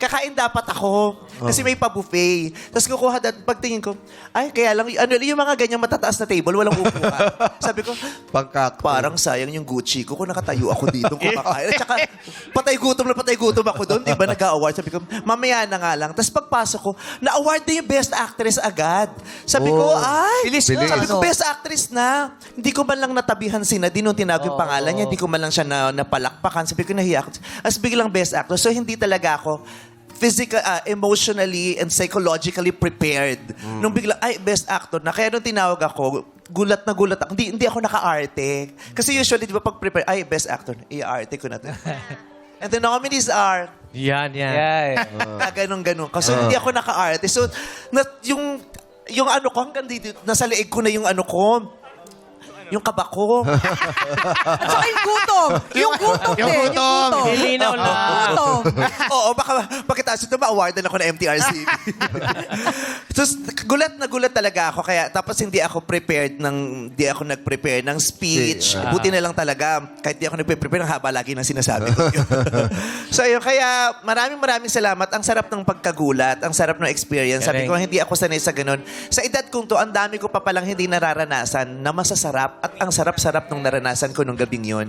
kakain dapat ako. Kasi may pa-buffet. Tapos kukuha, pagtingin ko, ay, kaya lang, ano, yung mga ganyang matataas na table, walang upuan. Sabi ko, parang sayang yung Gucci ko kung nakatayo ako dito kumakain. At saka, patay gutom ako doon. Di ba nag-award? Sabi ko, mamaya na nga lang. Tapos pagpasok ko, na-award na yung Best Actress agad. Sabi ko, ay, sabi ko, Best Actress na. Hindi ko man lang natabihan si Nadine nung tinago yung pangalan niya. Hindi ko man lang siya napalakpakan. Sabi ko, nahiya ako. As biglang Best Actress. So, hindi talaga ako emotionally and psychologically prepared. Nung bigla, ay, Best Actor na. Kaya nung tinawag ako, gulat na gulat ako. Hindi ako naka-arte. Kasi usually, di ba, pag prepare, ay, Best Actor, i-arte ko na to. And the nominees are... Yan. Ganun. Kasi hindi ako naka-arte. So, yung ano ko, hanggang dito, nasa leeg ko na yung ano ko. Yung kaba ko. Tsaka yung gutom. Yung gutom din. Yung gutom. Nilinaw lang. Gutom. Oo, baka pagkatapos ito, ma-awardan ako ng MTRCB. So, gulat na gulat talaga ako. Kaya, tapos hindi ako nag-prepare ng speech. Buti na lang talaga. Kahit hindi ako nag-prepare, ang haba lagi ng sinasabi ko. So, ayun. Kaya, maraming salamat. Ang sarap ng pagkagulat. Ang sarap ng experience. Sabi ko, hindi ako sanay sa ganun. Sa edad kong to, ang dami ko pa palang hindi nararanasan na masasarap at ang sarap-sarap nung naranasan ko nung gabing yun.